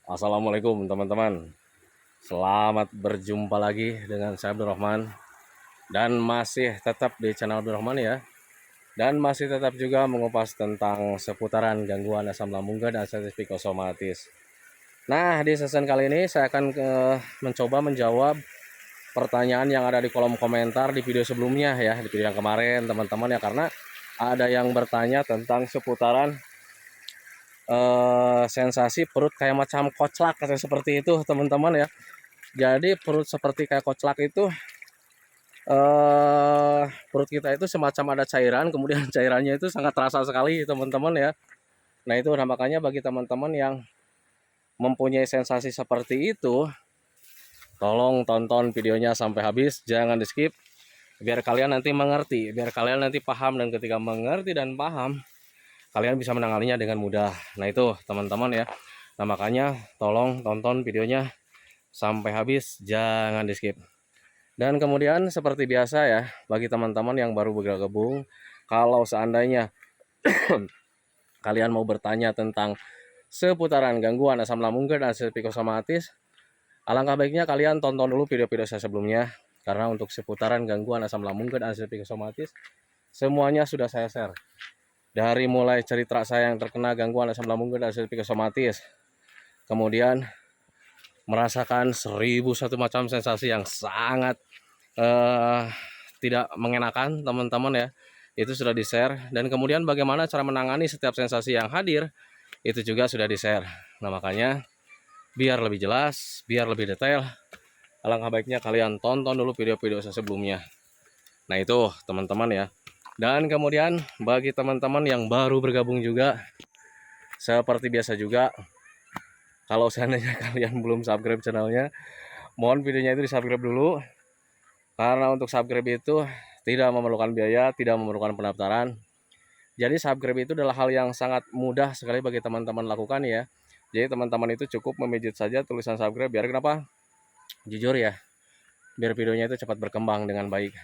Assalamualaikum teman-teman. Selamat berjumpa lagi dengan saya Abdurrahman. Dan masih tetap di channel Abdurrahman ya. Dan masih tetap juga mengupas tentang seputaran gangguan asam lambung dan sensitif psikosomatis. Nah, di season kali ini saya akan mencoba menjawab pertanyaan yang ada di kolom komentar di video sebelumnya ya. Di video yang kemarin teman-teman ya. Karena ada yang bertanya tentang seputaran sensasi perut kayak macam koclak atau seperti itu teman-teman ya. Jadi perut seperti kayak koclak itu perut kita itu semacam ada cairan, kemudian cairannya itu sangat terasa sekali teman-teman ya. Nah itu nah, makanya bagi teman-teman yang mempunyai sensasi seperti itu, tolong tonton videonya sampai habis, jangan di skip, biar kalian nanti mengerti, biar kalian nanti paham, dan ketika mengerti dan paham kalian bisa menanganinya dengan mudah. Nah itu teman-teman ya. Nah makanya tolong tonton videonya sampai habis, jangan di skip. Dan kemudian seperti biasa ya, bagi teman-teman yang baru bergabung, kalau seandainya kalian mau bertanya tentang seputaran gangguan asam lambung dan psikosomatis, alangkah baiknya kalian tonton dulu video-video saya sebelumnya. Karena untuk seputaran gangguan asam lambung dan psikosomatis, semuanya sudah saya share. Dari mulai cerita saya yang terkena gangguan asam lambung dan psikosomatis, kemudian merasakan 1001 macam sensasi yang sangat tidak mengenakan teman-teman ya, itu sudah di-share. Dan kemudian bagaimana cara menangani setiap sensasi yang hadir, itu juga sudah di-share. Nah makanya biar lebih jelas, biar lebih detail, alangkah baiknya kalian tonton dulu video-video saya sebelumnya. Nah itu teman-teman ya. Dan kemudian bagi teman-teman yang baru bergabung juga, seperti biasa juga, kalau seandainya kalian belum subscribe channelnya, mohon videonya itu di subscribe dulu. Karena untuk subscribe itu tidak memerlukan biaya, tidak memerlukan pendaftaran. Jadi subscribe itu adalah hal yang sangat mudah sekali bagi teman-teman lakukan ya. Jadi teman-teman itu cukup memijit saja tulisan subscribe, biar kenapa? Jujur ya, biar videonya itu cepat berkembang dengan baik.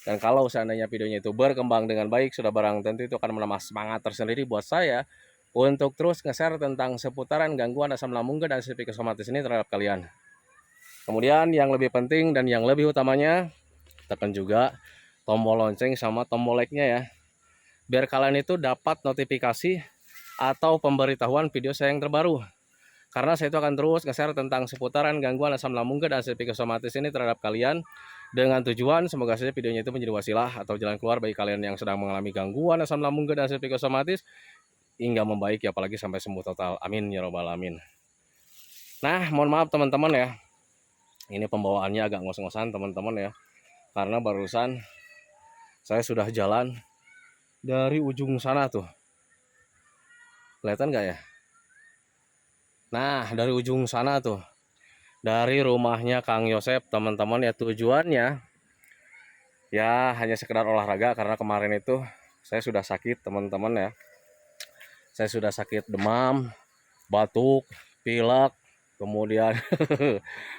Dan kalau seandainya videonya itu berkembang dengan baik, sudah barang tentu itu akan menambah semangat tersendiri buat saya untuk terus nge-share tentang seputaran gangguan asam lambung dan psikosomatis ini terhadap kalian. Kemudian yang lebih penting dan yang lebih utamanya, tekan juga tombol lonceng sama tombol like-nya ya. Biar kalian itu dapat notifikasi atau pemberitahuan video saya yang terbaru. Karena saya itu akan terus nge-share tentang seputaran gangguan asam lambung dan psikosomatis ini terhadap kalian, dengan tujuan semoga saja videonya itu menjadi wasilah atau jalan keluar bagi kalian yang sedang mengalami gangguan asam lambung dan psikosomatis hingga membaik ya, apalagi sampai sembuh total. Amin ya robbal alamin. Nah, mohon maaf teman-teman ya. Ini pembawaannya agak ngos-ngosan teman-teman ya. Karena barusan saya sudah jalan dari ujung sana tuh. Kelihatan nggak ya? Nah, dari ujung sana tuh. Dari rumahnya Kang Yosep teman-teman ya, tujuannya ya hanya sekedar olahraga. Karena kemarin itu saya sudah sakit teman-teman ya. Saya sudah sakit demam, batuk, pilek, kemudian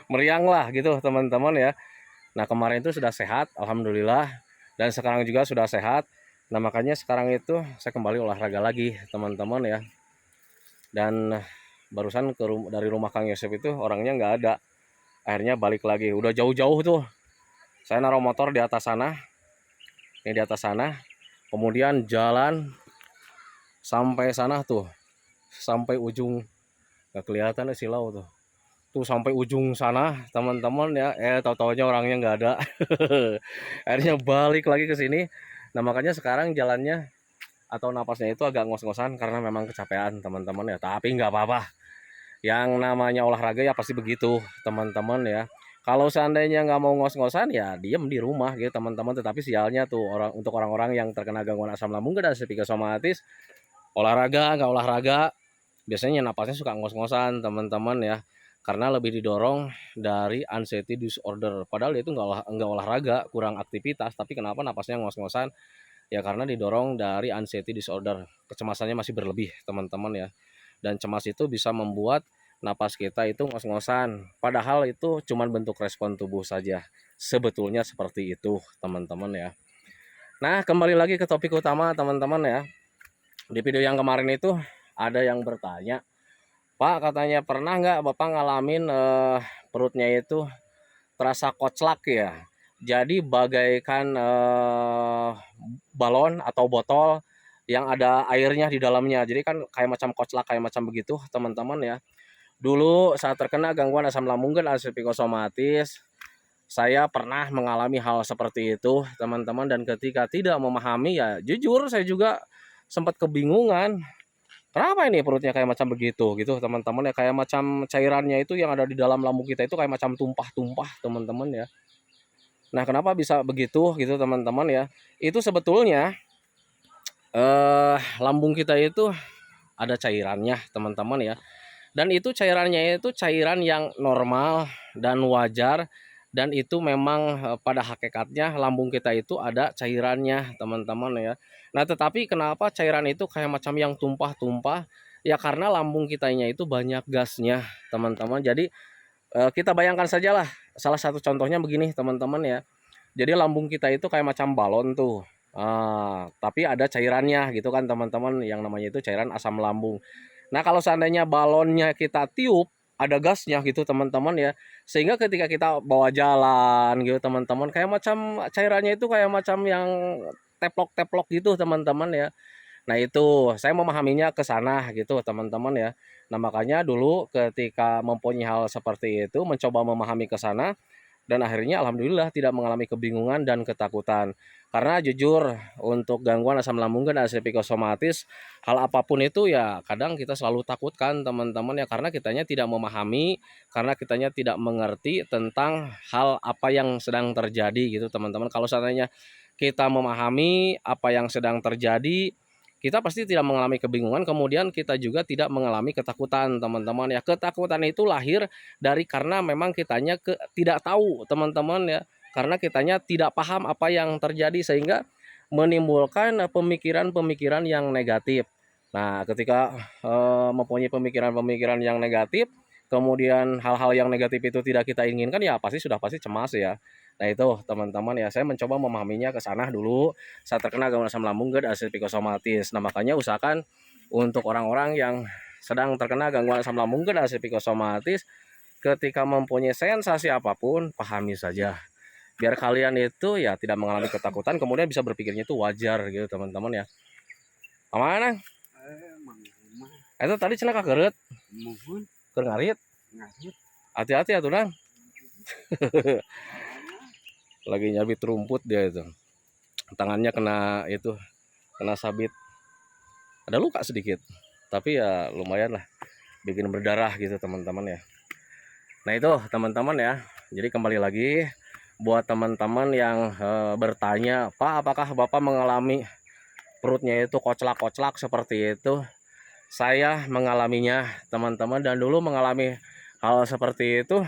meriang lah gitu teman-teman ya. Nah kemarin itu sudah sehat alhamdulillah, dan sekarang juga sudah sehat. Nah makanya sekarang itu saya kembali olahraga lagi teman-teman ya. Dan barusan dari rumah Kang Yosep itu orangnya nggak ada, akhirnya balik lagi. Udah jauh-jauh tuh saya naruh motor di atas sana, ini di atas sana, kemudian jalan sampai sana tuh, sampai ujung, nggak kelihatan silau tuh sampai ujung sana teman-teman ya. Tahu-taunya orangnya nggak ada. Akhirnya balik lagi ke sini. Nah makanya sekarang jalannya atau napasnya itu agak ngos-ngosan karena memang kecapean teman-teman ya, tapi nggak apa-apa. Yang namanya olahraga ya pasti begitu teman-teman ya. Kalau seandainya nggak mau ngos-ngosan ya diem di rumah gitu teman-teman. Tetapi sialnya tuh untuk orang-orang yang terkena gangguan asam lambung dan psikosomatis, olahraga nggak olahraga biasanya napasnya suka ngos-ngosan teman-teman ya. Karena lebih didorong dari anxiety disorder. Padahal dia itu nggak olahraga, kurang aktivitas, tapi kenapa napasnya ngos-ngosan? Ya karena didorong dari anxiety disorder. Kecemasannya masih berlebih teman-teman ya. Dan cemas itu bisa membuat napas kita itu ngos-ngosan. Padahal itu cuma bentuk respon tubuh saja. Sebetulnya seperti itu teman-teman ya. Nah kembali lagi ke topik utama teman-teman ya. Di video yang kemarin itu ada yang bertanya, Pak, katanya pernah nggak Bapak ngalamin perutnya itu terasa koclak ya? Jadi bagaikan balon atau botol yang ada airnya di dalamnya. Jadi kan kayak macam koclak, kayak macam begitu, teman-teman ya. Dulu saat terkena gangguan asam lambung dan psikosomatis, saya pernah mengalami hal seperti itu, teman-teman, dan ketika tidak memahami ya jujur saya juga sempat kebingungan. Kenapa ini perutnya kayak macam begitu gitu, teman-teman ya, kayak macam cairannya itu yang ada di dalam lambung kita itu kayak macam tumpah-tumpah, teman-teman ya. Nah, kenapa bisa begitu gitu, teman-teman ya? Itu sebetulnya lambung kita itu ada cairannya, teman-teman ya. Dan itu cairannya itu cairan yang normal dan wajar, dan itu memang pada hakikatnya lambung kita itu ada cairannya, teman-teman ya. Nah, tetapi kenapa cairan itu kayak macam yang tumpah-tumpah? Ya karena lambung kitanya itu banyak gasnya, teman-teman. Jadi kita bayangkan sajalah, salah satu contohnya begini, teman-teman ya. Jadi lambung kita itu kayak macam balon tuh. Tapi ada cairannya gitu kan, teman-teman, yang namanya itu cairan asam lambung. Nah, kalau seandainya balonnya kita tiup, ada gasnya gitu, teman-teman ya. Sehingga ketika kita bawa jalan gitu, teman-teman, kayak macam cairannya itu kayak macam yang teplok-teplok gitu, teman-teman ya. Nah, itu saya memahaminya ke sana gitu, teman-teman ya. Nah, makanya dulu ketika mempunyai hal seperti itu, mencoba memahami ke sana, dan akhirnya alhamdulillah tidak mengalami kebingungan dan ketakutan. Karena jujur untuk gangguan asam lambung dan psikosomatis, hal apapun itu ya kadang kita selalu takutkan, teman-teman ya, karena kitanya tidak memahami, karena kitanya tidak mengerti tentang hal apa yang sedang terjadi gitu, teman-teman. Kalau seandainya kita memahami apa yang sedang terjadi, kita pasti tidak mengalami kebingungan, kemudian kita juga tidak mengalami ketakutan, teman-teman ya. Ketakutan itu lahir dari karena memang kitanya tidak tahu, teman-teman ya. Karena kitanya tidak paham apa yang terjadi, sehingga menimbulkan pemikiran-pemikiran yang negatif. Nah, ketika mempunyai pemikiran-pemikiran yang negatif, kemudian hal-hal yang negatif itu tidak kita inginkan, ya pasti cemas ya. Nah, itu teman-teman ya, saya mencoba memahaminya ke sana dulu saat terkena gangguan asam lambung dan psikosomatis. Nah, makanya usahakan untuk orang-orang yang sedang terkena gangguan asam lambung dan psikosomatis, ketika mempunyai sensasi apapun, pahami saja. Biar kalian itu ya tidak mengalami ketakutan, kemudian bisa berpikirnya itu wajar gitu, teman-teman ya. Aman? Itu tadi cenah kageret. Mohon Keur ngarit. ngarit. Hati-hati atuh, Nang. Lagi nyabit rumput dia itu. Tangannya kena sabit. Ada luka sedikit. Tapi ya lumayan lah, bikin berdarah gitu, teman-teman ya. Nah, itu teman-teman ya. Jadi kembali lagi buat teman-teman yang bertanya, Pak, apakah Bapak mengalami perutnya itu koclak-koclak seperti itu? Saya mengalaminya, teman-teman, dan dulu mengalami hal seperti itu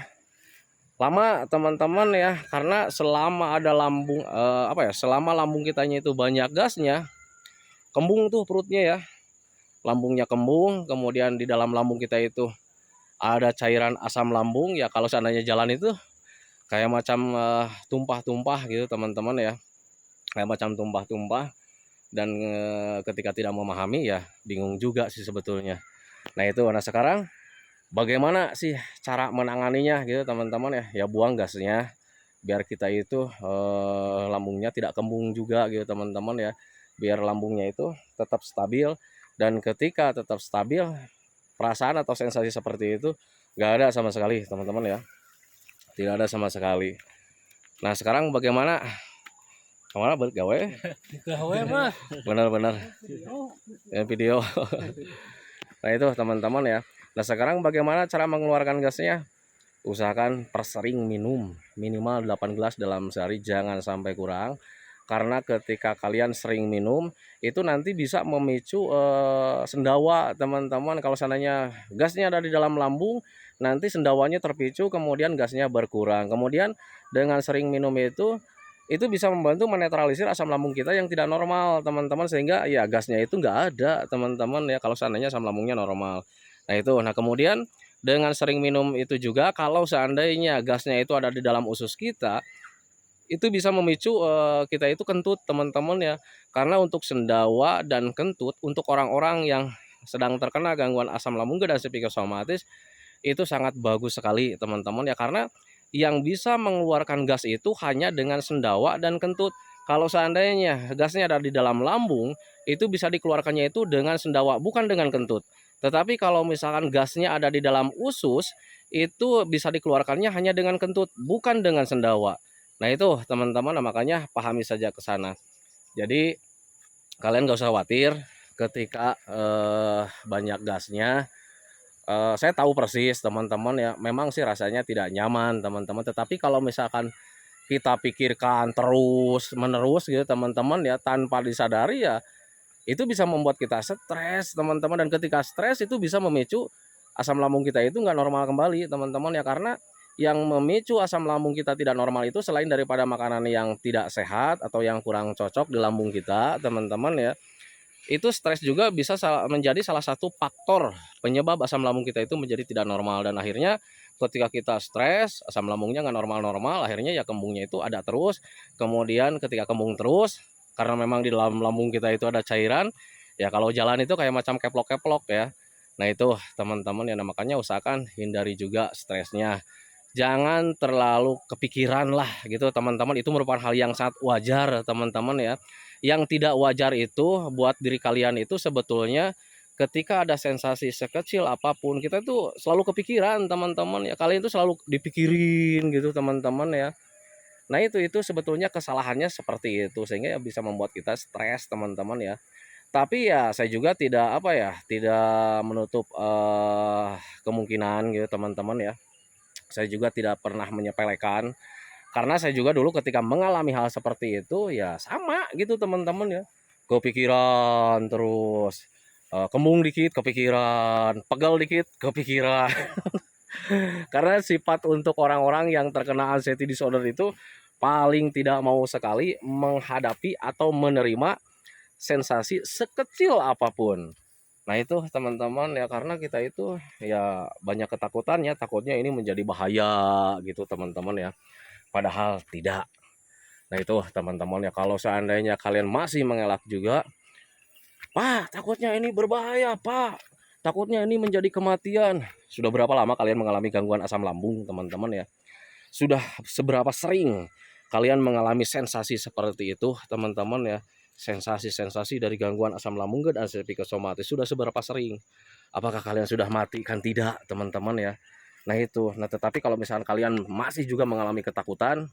lama, teman-teman ya. Karena selama ada lambung selama lambung kitanya itu banyak gasnya, kembung tuh perutnya ya. Lambungnya kembung, kemudian di dalam lambung kita itu ada cairan asam lambung ya. Kalau seandainya jalan itu kayak macam tumpah-tumpah gitu, teman-teman ya. Kayak macam tumpah-tumpah, dan ketika tidak memahami ya bingung juga sih sebetulnya. Nah, itu. Nah, sekarang bagaimana sih cara menanganinya gitu, teman-teman ya? Ya buang gasnya biar kita itu lambungnya tidak kembung juga gitu, teman-teman ya. Biar lambungnya itu tetap stabil, dan ketika tetap stabil, perasaan atau sensasi seperti itu nggak ada sama sekali, teman-teman ya. Tidak ada sama sekali. Nah, sekarang bagaimana? Kemana bergawe? Gawe mah. Benar-benar ya, video. Nah, itu teman-teman ya. Nah, sekarang bagaimana cara mengeluarkan gasnya? Usahakan persering minum, minimal 8 gelas dalam sehari, jangan sampai kurang. Karena ketika kalian sering minum, itu nanti bisa memicu sendawa, teman-teman. Kalau seandainya gasnya ada di dalam lambung, nanti sendawanya terpicu, kemudian gasnya berkurang. Kemudian dengan sering minum itu bisa membantu menetralisir asam lambung kita yang tidak normal, teman-teman, sehingga ya gasnya itu nggak ada, teman-teman ya, kalau seandainya asam lambungnya normal. Nah, itu. Nah, kemudian dengan sering minum itu juga, kalau seandainya gasnya itu ada di dalam usus kita, itu bisa memicu kita itu kentut, teman-teman ya. Karena untuk sendawa dan kentut, untuk orang-orang yang sedang terkena gangguan asam lambung dan psikosomatis, itu sangat bagus sekali teman-teman ya, karena yang bisa mengeluarkan gas itu hanya dengan sendawa dan kentut. Kalau seandainya gasnya ada di dalam lambung, itu bisa dikeluarkannya itu dengan sendawa, bukan dengan kentut. Tetapi kalau misalkan gasnya ada di dalam usus, itu bisa dikeluarkannya hanya dengan kentut, bukan dengan sendawa. Nah itu teman-teman, makanya pahami saja ke sana. Jadi kalian gak usah khawatir ketika banyak gasnya. Saya tahu persis teman-teman ya, memang sih rasanya tidak nyaman teman-teman. Tetapi kalau misalkan kita pikirkan terus menerus gitu teman-teman ya, tanpa disadari ya, itu bisa membuat kita stres teman-teman. Dan ketika stres itu bisa memicu asam lambung kita itu nggak normal kembali teman-teman ya, karena yang memicu asam lambung kita tidak normal itu selain daripada makanan yang tidak sehat atau yang kurang cocok di lambung kita teman-teman ya, itu stres juga bisa menjadi salah satu faktor penyebab asam lambung kita itu menjadi tidak normal. Dan akhirnya ketika kita stres, asam lambungnya nggak normal-normal, akhirnya ya kembungnya itu ada terus. Kemudian ketika kembung terus, karena memang di dalam lambung kita itu ada cairan, ya kalau jalan itu kayak macam keplok-keplok ya. Nah itu teman-teman ya, makanya usahakan hindari juga stresnya. Jangan terlalu kepikiran lah gitu teman-teman, itu merupakan hal yang sangat wajar teman-teman ya. Yang tidak wajar itu buat diri kalian itu sebetulnya ketika ada sensasi sekecil apapun, kita tuh selalu kepikiran teman-teman ya, kalian itu selalu dipikirin gitu teman-teman ya. Nah itu sebetulnya kesalahannya seperti itu, sehingga ya bisa membuat kita stres teman-teman ya. Tapi ya saya juga tidak apa ya, tidak menutup kemungkinan gitu teman-teman ya. Saya juga tidak pernah menyepelekan, karena saya juga dulu ketika mengalami hal seperti itu ya sama gitu teman-teman ya. Kepikiran terus, kembung dikit kepikiran, pegal dikit kepikiran. Karena sifat untuk orang-orang yang terkena anxiety disorder itu paling tidak mau sekali menghadapi atau menerima sensasi sekecil apapun. Nah itu teman-teman ya, karena kita itu ya banyak ketakutannya, takutnya ini menjadi bahaya gitu teman-teman ya. Padahal tidak. Nah itu teman-teman ya, kalau seandainya kalian masih mengelak juga, Pak takutnya ini berbahaya Pak, takutnya ini menjadi kematian. Sudah berapa lama kalian mengalami gangguan asam lambung teman-teman ya? Sudah seberapa sering kalian mengalami sensasi seperti itu teman-teman ya? Sensasi-sensasi dari gangguan asam lambung dan psikosomatis sudah seberapa sering? Apakah kalian sudah mati? Kan tidak teman-teman ya. Nah itu, nah tetapi kalau misalkan kalian masih juga mengalami ketakutan,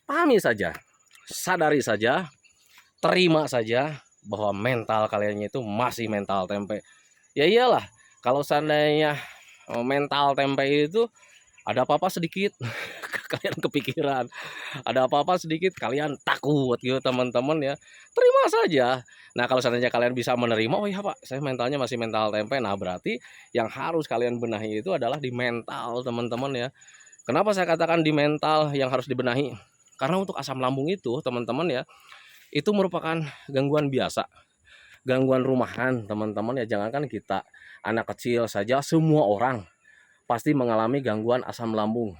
pahami saja, sadari saja, terima saja bahwa mental kalian itu masih mental tempe. Ya iyalah, kalau seandainya mental tempe itu ada apa-apa sedikit kalian kepikiran, ada apa-apa sedikit kalian takut gitu teman-teman ya. Terima saja. Nah kalau seandainya kalian bisa menerima, oh iya Pak saya mentalnya masih mental tempe, nah berarti yang harus kalian benahi itu adalah di mental teman-teman ya. Kenapa saya katakan di mental yang harus dibenahi? Karena untuk asam lambung itu teman-teman ya, itu merupakan gangguan biasa, gangguan rumahan teman-teman ya. Jangankan kita, anak kecil saja, semua orang pasti mengalami gangguan asam lambung.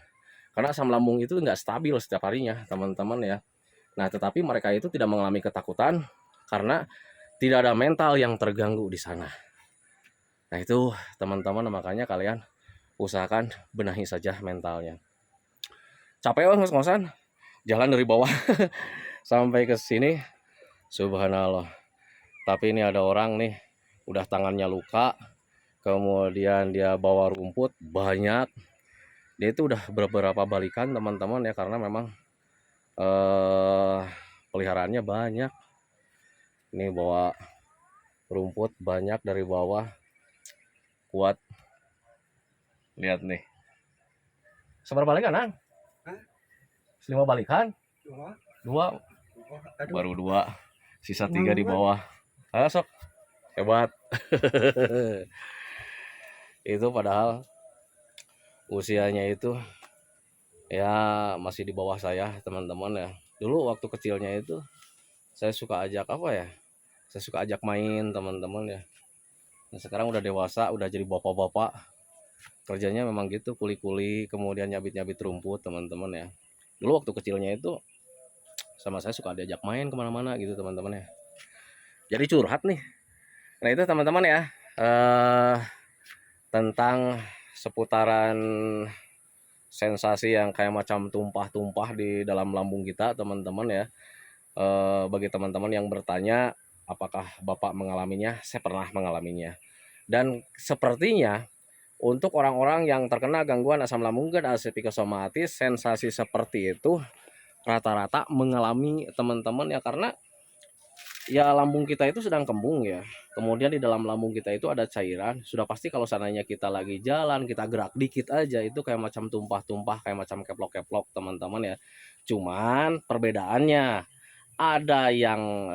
Karena asam lambung itu nggak stabil setiap harinya teman-teman ya. Nah tetapi mereka itu tidak mengalami ketakutan karena tidak ada mental yang terganggu di sana. Nah itu teman-teman, makanya kalian usahakan benahi saja mentalnya. Capek banget ngos-ngosan jalan dari bawah sampai ke sini, subhanallah. Tapi ini ada orang nih udah tangannya luka, kemudian dia bawa rumput banyak. Dia itu udah beberapa balikan teman-teman ya, karena memang peliharaannya banyak. Ini bawa rumput banyak dari bawah, kuat. Lihat nih. Seberapa balikan, Nang? 5 balikan? 2. Baru 2. Sisa 3 di bawah. Ayo sok. Hebat. Itu padahal usianya itu ya masih di bawah saya teman-teman ya. Dulu waktu kecilnya itu saya suka ajak apa ya, saya suka ajak main teman-teman ya. Nah, sekarang udah dewasa, udah jadi bapak-bapak, kerjanya memang gitu, kuli-kuli kemudian nyabit-nyabit rumput teman-teman ya. Dulu waktu kecilnya itu sama saya suka diajak main kemana-mana gitu teman-teman ya. Jadi curhat nih. Nah itu teman-teman ya, eh, tentang seputaran sensasi yang kayak macam tumpah-tumpah di dalam lambung kita, teman-teman ya. Bagi teman-teman yang bertanya, apakah Bapak mengalaminya? Saya pernah mengalaminya. Dan sepertinya untuk orang-orang yang terkena gangguan asam lambung dan ACE psikosomatis, sensasi seperti itu rata-rata mengalami teman-teman ya, karena ya lambung kita itu sedang kembung ya. Kemudian di dalam lambung kita itu ada cairan. Sudah pasti kalau seandainya kita lagi jalan, kita gerak dikit aja itu kayak macam tumpah-tumpah, kayak macam keplok-keplok teman-teman ya. Cuman perbedaannya ada yang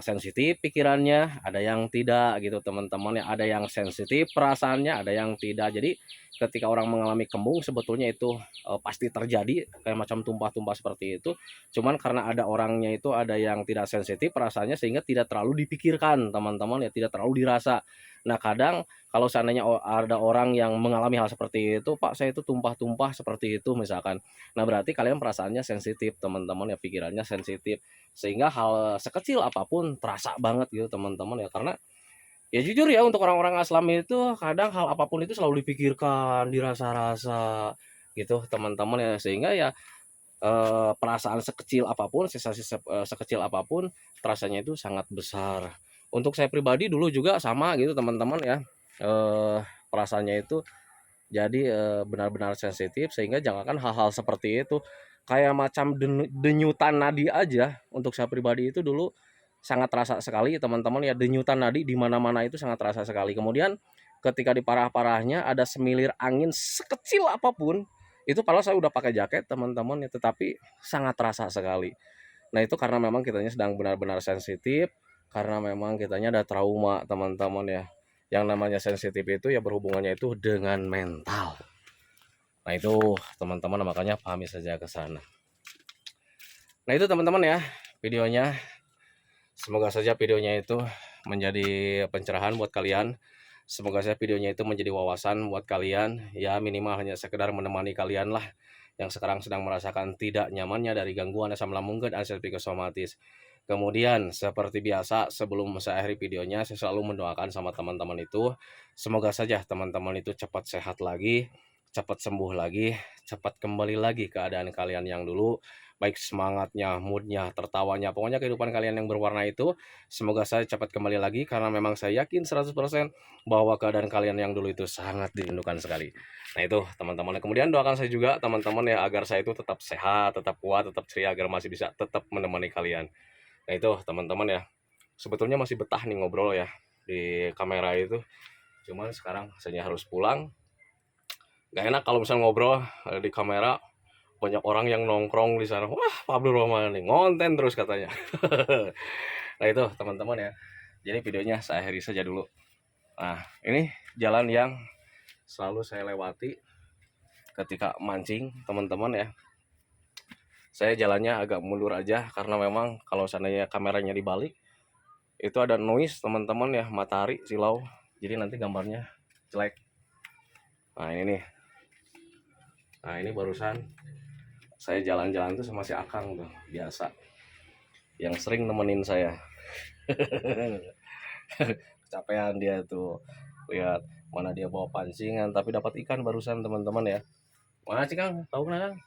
sensitif pikirannya, ada yang tidak gitu teman-teman ya. Ada yang sensitif perasaannya, ada yang tidak. Jadi ketika orang mengalami kembung sebetulnya itu pasti terjadi kayak macam tumpah-tumpah seperti itu. Cuman karena ada orangnya itu ada yang tidak sensitif perasaannya sehingga tidak terlalu dipikirkan teman-teman ya, tidak terlalu dirasa. Nah kadang kalau seandainya ada orang yang mengalami hal seperti itu, Pak saya itu tumpah-tumpah seperti itu misalkan. Nah berarti kalian perasaannya sensitif teman-teman ya, pikirannya sensitif. Sehingga hal sekecil apapun terasa banget gitu teman-teman ya, karena ya jujur ya untuk orang-orang Islam itu kadang hal apapun itu selalu dipikirkan, dirasa-rasa gitu teman-teman ya, sehingga ya perasaan sekecil apapun, sensasi sekecil apapun terasanya itu sangat besar. Untuk saya pribadi dulu juga sama gitu teman-teman ya, perasaannya itu jadi benar-benar sensitif, sehingga jangankan hal-hal seperti itu, kayak macam denyutan nadi aja untuk saya pribadi itu dulu sangat terasa sekali teman-teman ya, denyutan nadi di mana-mana itu sangat terasa sekali. Kemudian ketika di parah-parahnya ada semilir angin sekecil apapun, itu padahal saya udah pakai jaket teman-teman ya, tetapi sangat terasa sekali. Nah itu karena memang kitanya sedang benar-benar sensitif, karena memang kitanya ada trauma teman-teman ya. Yang namanya sensitif itu ya berhubungannya itu dengan mental. Nah itu teman-teman makanya pahami saja ke sana. Nah itu teman-teman ya videonya. Semoga saja videonya itu menjadi pencerahan buat kalian. Semoga saja videonya itu menjadi wawasan buat kalian. Ya minimal hanya sekedar menemani kalian lah yang sekarang sedang merasakan tidak nyamannya dari gangguan asam lambung dan ACE psikosomatis. Kemudian seperti biasa sebelum saya akhiri videonya, saya selalu mendoakan sama teman-teman itu, semoga saja teman-teman itu cepat sehat lagi, cepat sembuh lagi, cepat kembali lagi keadaan kalian yang dulu, baik semangatnya, moodnya, tertawanya, pokoknya kehidupan kalian yang berwarna itu semoga saya cepat kembali lagi, karena memang saya yakin 100% bahwa keadaan kalian yang dulu itu sangat dirindukan sekali. Nah itu teman-teman, kemudian doakan saya juga teman-teman ya, agar saya itu tetap sehat, tetap kuat, tetap ceria, agar masih bisa tetap menemani kalian. Nah itu teman-teman ya, sebetulnya masih betah nih ngobrol ya di kamera itu, cuman sekarang saya harus pulang. Gak enak kalau misalnya ngobrol di kamera, banyak orang yang nongkrong di sana, wah Pak Abdul Rahman nih ngonten terus katanya. Nah itu teman-teman ya, jadi videonya saya akhiri saja dulu. Nah ini jalan yang selalu saya lewati ketika mancing teman-teman ya. Saya jalannya agak mundur aja karena memang kalau seandainya kameranya dibalik itu ada noise teman-teman ya, matahari silau, jadi nanti gambarnya jelek. Nah ini nih, nah ini barusan saya jalan-jalan tuh sama si Akang tuh biasa yang sering nemenin saya. Kecapean dia tuh, lihat mana dia bawa pancingan tapi dapat ikan barusan teman-teman ya. Mana sih Kang, tahu nggak Kang?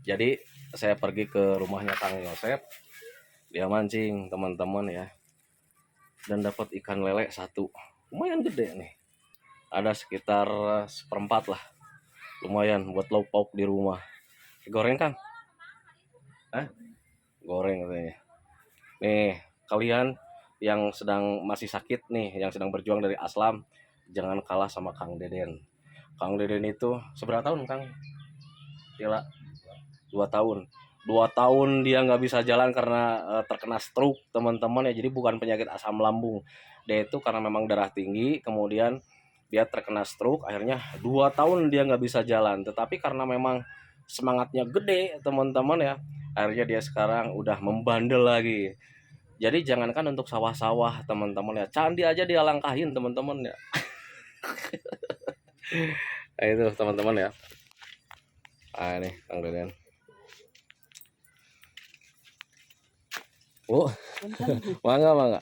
Jadi saya pergi ke rumahnya Kang Yosep, dia mancing teman-teman ya, dan dapat ikan lele satu, lumayan gede nih, ada sekitar seperempat lah, lumayan buat lauk pauk di rumah. Goreng Kang? Hah? Goreng katanya. Nih kalian yang sedang masih sakit nih, yang sedang berjuang dari aslam, jangan kalah sama Kang Deden. Kang Deden itu seberapa tahun Kang? Gila, 2 tahun. 2 tahun dia nggak bisa jalan karena terkena stroke teman-teman ya. Jadi bukan penyakit asam lambung, dia itu karena memang darah tinggi, kemudian dia terkena stroke, akhirnya 2 tahun dia nggak bisa jalan. Tetapi karena memang semangatnya gede teman-teman ya, akhirnya dia sekarang udah membandel lagi. Jadi jangankan untuk sawah-sawah teman-teman ya, candi aja dia langkahin teman-teman ya. Nah itu teman-teman ya. Ah ini Kang Deden. Oh, mangga.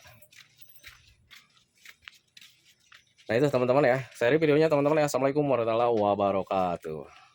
Nah itu teman-teman ya, share videonya teman-teman ya. Assalamualaikum warahmatullahi wabarakatuh.